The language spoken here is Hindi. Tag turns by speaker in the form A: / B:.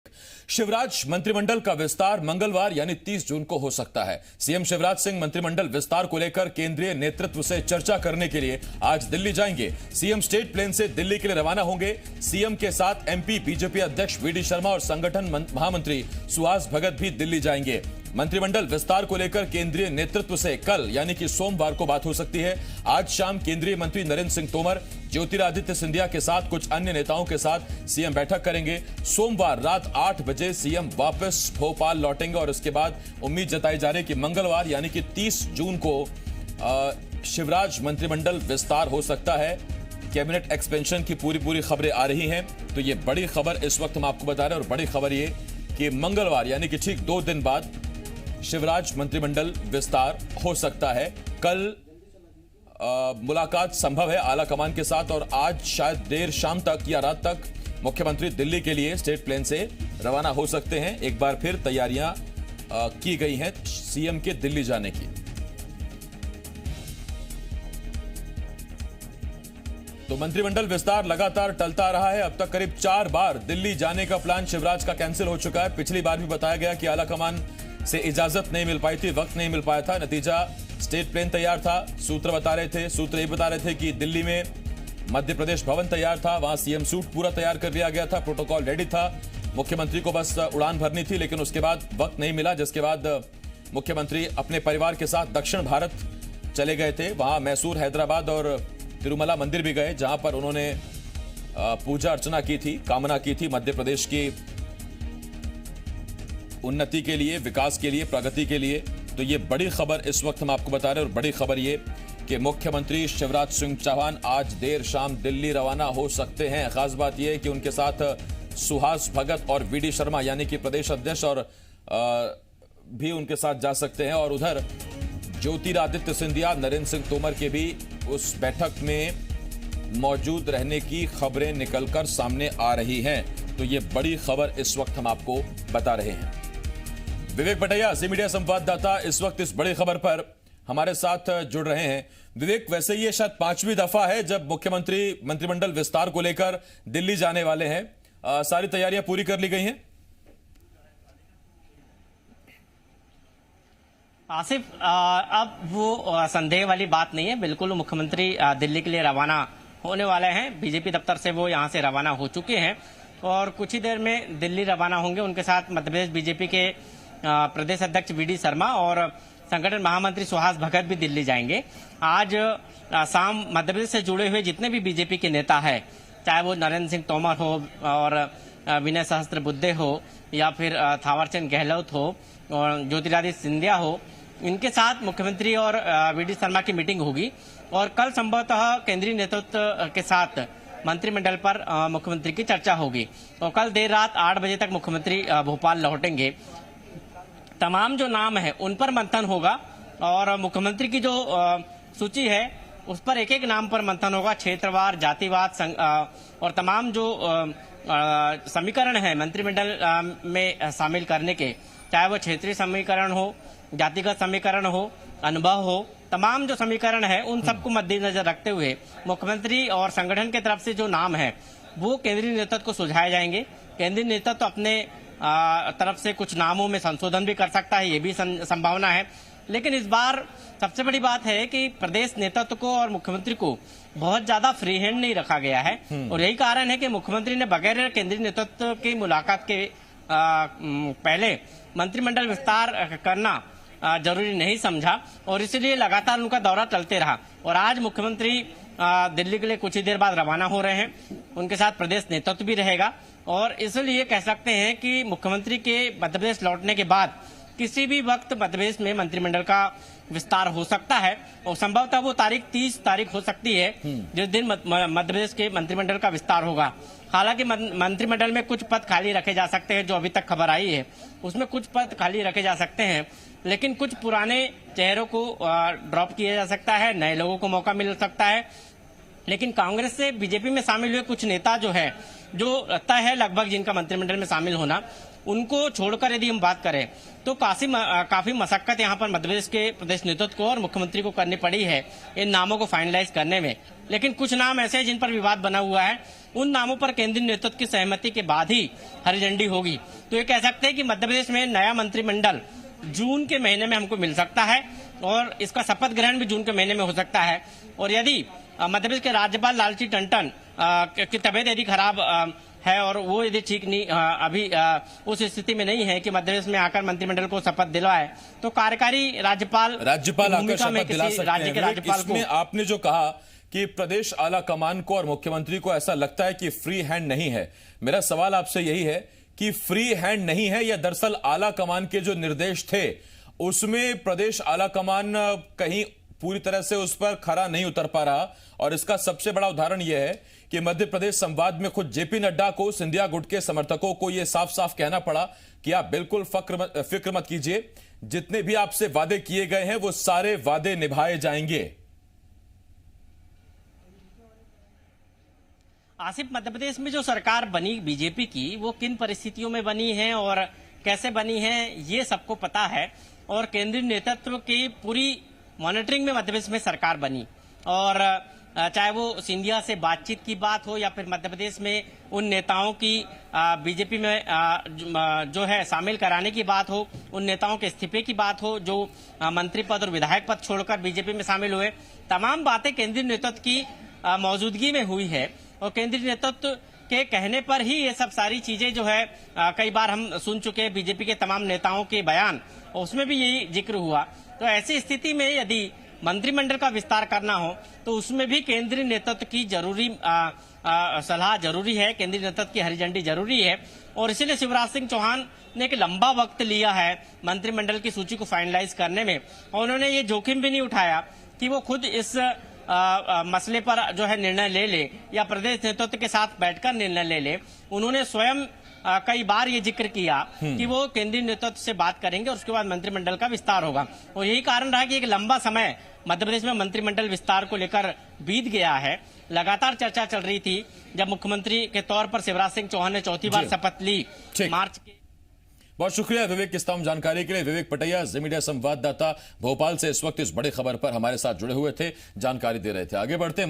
A: शिवराज मंत्रिमंडल का विस्तार मंगलवार यानी 30 जून को हो सकता है। सीएम शिवराज सिंह मंत्रिमंडल विस्तार को लेकर केंद्रीय नेतृत्व से चर्चा करने के लिए आज दिल्ली जाएंगे। सीएम स्टेट प्लेन से दिल्ली के लिए रवाना होंगे। सीएम के साथ एमपी बीजेपी अध्यक्ष वीडी शर्मा और संगठन महामंत्री सुहास भगत भी दिल्ली जाएंगे। मंत्रिमंडल विस्तार को लेकर केंद्रीय नेतृत्व से कल यानी कि सोमवार को बात हो सकती है। आज शाम केंद्रीय मंत्री नरेंद्र सिंह तोमर, ज्योतिरादित्य सिंधिया के साथ कुछ अन्य नेताओं के साथ सीएम बैठक करेंगे। सोमवार रात 8 बजे सीएम वापस भोपाल लौटेंगे और इसके बाद उम्मीद जताई जा रही है कि मंगलवार यानी कि 30 जून को शिवराज मंत्रिमंडल विस्तार हो सकता है। कैबिनेट एक्सपेंशन की पूरी खबरें आ रही हैं, तो ये बड़ी खबर इस वक्त हम आपको बता रहे हैं। और बड़ी खबर ये कि मंगलवार यानी कि ठीक 2 दिन बाद शिवराज मंत्रिमंडल विस्तार हो सकता है। कल मुलाकात संभव है आला कमान के साथ और आज शायद देर शाम तक या रात तक मुख्यमंत्री दिल्ली के लिए स्टेट प्लेन से रवाना हो सकते हैं। एक बार फिर तैयारियां की गई हैं सीएम के दिल्ली जाने की। तो मंत्रिमंडल विस्तार लगातार टलता रहा है। अब तक करीब 4 बार दिल्ली जाने का प्लान शिवराज का कैंसिल हो चुका है। पिछली बार भी बताया गया कि आला कमान से इजाजत नहीं मिल पाई थी, वक्त नहीं मिल पाया था। नतीजा स्टेट प्लेन तैयार था। सूत्र ये बता रहे थे कि दिल्ली में मध्य प्रदेश भवन तैयार था, वहां सीएम सूट पूरा तैयार कर लिया गया था, प्रोटोकॉल रेडी था, मुख्यमंत्री को बस उड़ान भरनी थी। लेकिन उसके बाद वक्त नहीं मिला, जिसके बाद मुख्यमंत्री अपने परिवार के साथ दक्षिण भारत चले गए थे। वहां मैसूर, हैदराबाद और तिरुमला मंदिर भी गए, जहां पर उन्होंने पूजा अर्चना की थी, कामना की थी मध्य प्रदेश की उन्नति के लिए, विकास के लिए, प्रगति के लिए। तो ये बड़ी खबर इस वक्त हम आपको बता रहे हैं। और बड़ी खबर ये कि मुख्यमंत्री शिवराज सिंह चौहान आज देर शाम दिल्ली रवाना हो सकते हैं। खास बात यह है कि उनके साथ सुहास भगत और वीडी शर्मा यानी कि प्रदेश अध्यक्ष और भी उनके साथ जा सकते हैं। और उधर ज्योतिरादित्य सिंधिया, नरेंद्र सिंह तोमर के भी उस बैठक में मौजूद रहने की खबरें निकलकर सामने आ रही हैं। तो ये बड़ी खबर इस वक्त हम आपको बता रहे हैं। विवेक पटैया, जी मीडिया संवाददाता, इस वक्त इस बड़ी खबर पर हमारे साथ जुड़ रहे हैं। विवेक, वैसे ये शायद 5वीं दफा है जब मुख्यमंत्री मंत्रिमंडल विस्तार को लेकर दिल्ली जाने वाले हैं। सारी तैयारियां पूरी कर ली गई हैं?
B: आसिफ, अब वो संदेह वाली बात नहीं है। बिल्कुल मुख्यमंत्री दिल्ली के लिए रवाना होने वाले हैं। बीजेपी दफ्तर से वो यहां से रवाना हो चुके हैं और कुछ ही देर में दिल्ली रवाना होंगे। उनके साथ मध्य प्रदेश बीजेपी के प्रदेश अध्यक्ष वीडी शर्मा और संगठन महामंत्री सुहास भगत भी दिल्ली जाएंगे। आज शाम मध्य प्रदेश से जुड़े हुए जितने भी बीजेपी के नेता हैं, चाहे वो नरेंद्र सिंह तोमर हो और विनय सहस्त्रबुद्धे हो या फिर थावरचंद गहलोत हो और ज्योतिरादित्य सिंधिया हो, इनके साथ मुख्यमंत्री और वीडी शर्मा की मीटिंग होगी। और कल संभवतः केंद्रीय नेतृत्व के साथ मंत्रिमंडल पर मुख्यमंत्री की चर्चा होगी। और कल देर रात 8 बजे तक मुख्यमंत्री भोपाल लौटेंगे। तमाम जो नाम है उन पर मंथन होगा और मुख्यमंत्री की जो सूची है उस पर एक एक नाम पर मंथन होगा। क्षेत्रवार, जातिवाद और तमाम जो समीकरण है मंत्रिमंडल में शामिल करने के, चाहे वो क्षेत्रीय समीकरण हो, जातिगत समीकरण हो, अनुभव हो, तमाम जो समीकरण है उन सबको मद्देनजर रखते हुए मुख्यमंत्री और संगठन के तरफ से जो नाम है वो केंद्रीय नेतृत्व को सुझाए जाएंगे। केंद्रीय नेतृत्व तो अपने तरफ से कुछ नामों में संशोधन भी कर सकता है, ये भी संभावना है। लेकिन इस बार सबसे बड़ी बात है कि प्रदेश नेतृत्व को और मुख्यमंत्री को बहुत ज्यादा फ्री हैंड नहीं रखा गया है। और यही कारण है कि मुख्यमंत्री ने बगैर केंद्रीय नेतृत्व की मुलाकात के पहले मंत्रिमंडल विस्तार करना जरूरी नहीं समझा और इसलिए लगातार उनका दौरा चलते रहा। और आज मुख्यमंत्री दिल्ली के लिए कुछ ही देर बाद रवाना हो रहे हैं। उनके साथ प्रदेश नेतृत्व भी रहेगा और इसलिए कह सकते हैं कि मुख्यमंत्री के मध्य प्रदेश लौटने के बाद किसी भी वक्त मध्य प्रदेश में मंत्रिमंडल का विस्तार हो सकता है। और संभवतः वो तारीख 30 तारीख हो सकती है जिस दिन मध्य प्रदेश के मंत्रिमंडल का विस्तार होगा। हालांकि मंत्रिमंडल में कुछ पद खाली रखे जा सकते हैं, जो अभी तक खबर आई है उसमें कुछ पद खाली रखे जा सकते हैं, लेकिन कुछ पुराने चेहरों को ड्रॉप किया जा सकता है, नए लोगों को मौका मिल सकता है। लेकिन कांग्रेस से बीजेपी में शामिल हुए कुछ नेता जो है जो तय है लगभग जिनका मंत्रिमंडल में शामिल होना, उनको छोड़कर यदि हम बात करें तो काफी मशक्कत यहाँ पर मध्य प्रदेश के प्रदेश नेतृत्व को और मुख्यमंत्री को करनी पड़ी है इन नामों को फाइनलाइज करने में। लेकिन कुछ नाम ऐसे हैं जिन पर विवाद बना हुआ है, उन नामों पर केंद्रीय नेतृत्व की सहमति के बाद ही हरी झंडी होगी। तो ये कह सकते हैं कि मध्य प्रदेश में नया मंत्रिमंडल जून के महीने में हमको मिल सकता है और इसका शपथ ग्रहण भी जून के महीने में हो सकता है। और यदि मध्य प्रदेश के राज्यपाल लालजी टंडन की तबीयत यदि खराब है और वो यदि ठीक नहीं अभी उस स्थिति में नहीं है कि मध्य प्रदेश में आकर मंत्रिमंडल को शपथ दिलवाए, तो कार्यकारी राज्यपाल
A: आकर शपथ दिला सकते
B: राज्य के राज्यपाल को।
A: आपने जो कहा कि प्रदेश आला कमान को और मुख्यमंत्री को ऐसा लगता है कि फ्री हैंड नहीं है, मेरा सवाल आपसे यही है कि फ्री हैंड नहीं है या दरअसल आला कमान के जो निर्देश थे उसमें प्रदेश आला कमान कहीं पूरी तरह से उस पर खरा नहीं उतर पा रहा। और इसका सबसे बड़ा उदाहरण यह है कि मध्य प्रदेश संवाद में खुद जेपी नड्डा को सिंधिया गुट के समर्थकों को यह साफ साफ कहना पड़ा कि आप बिल्कुल फिक्र मत कीजिए, जितने भी आपसे वादे किए गए हैं वो सारे वादे निभाए जाएंगे।
B: आसिफ, मध्य प्रदेश में जो सरकार बनी बीजेपी की, वो किन परिस्थितियों में बनी है और कैसे बनी है ये सबको पता है। और केंद्रीय नेतृत्व की पूरी मॉनिटरिंग में मध्य प्रदेश में सरकार बनी। और चाहे वो सिंधिया से बातचीत की बात हो या फिर मध्य प्रदेश में उन नेताओं की बीजेपी में जो है शामिल कराने की बात हो, उन नेताओं के इस्तीफे की बात हो जो मंत्री पद और विधायक पद छोड़कर बीजेपी में शामिल हुए, तमाम बातें केंद्रीय नेतृत्व की मौजूदगी में हुई है। और केंद्रीय नेतृत्व के कहने पर ही ये सब सारी चीजें जो है कई बार हम सुन चुके हैं बीजेपी के तमाम नेताओं के बयान, उसमें भी यही जिक्र हुआ। तो ऐसी स्थिति में यदि मंत्रिमंडल का विस्तार करना हो तो उसमें भी केंद्रीय नेतृत्व की जरूरी सलाह जरूरी है, केंद्रीय नेतृत्व की हरी झंडी जरूरी है। और इसीलिए शिवराज सिंह चौहान ने एक लंबा वक्त लिया है मंत्रिमंडल की सूची को फाइनलाइज करने में। और उन्होंने ये जोखिम भी नहीं उठाया कि वो खुद इस मसले पर जो है निर्णय ले ले या प्रदेश नेतृत्व के साथ बैठकर निर्णय ले ले। उन्होंने स्वयं कई बार ये जिक्र किया कि वो केंद्रीय नेतृत्व से बात करेंगे और उसके बाद मंत्रिमंडल का विस्तार होगा। और यही कारण रहा कि एक लंबा समय मध्य प्रदेश में मंत्रिमंडल विस्तार को लेकर बीत गया है। लगातार चर्चा चल रही थी जब मुख्यमंत्री के तौर पर शिवराज सिंह चौहान ने चौथी बार शपथ ली मार्च के।
A: बहुत शुक्रिया विवेक इस तमाम जानकारी के लिए। विवेक पटैया जी मीडिया संवाददाता भोपाल से इस वक्त इस बड़ी खबर पर हमारे साथ जुड़े हुए थे, जानकारी दे रहे थे। आगे बढ़ते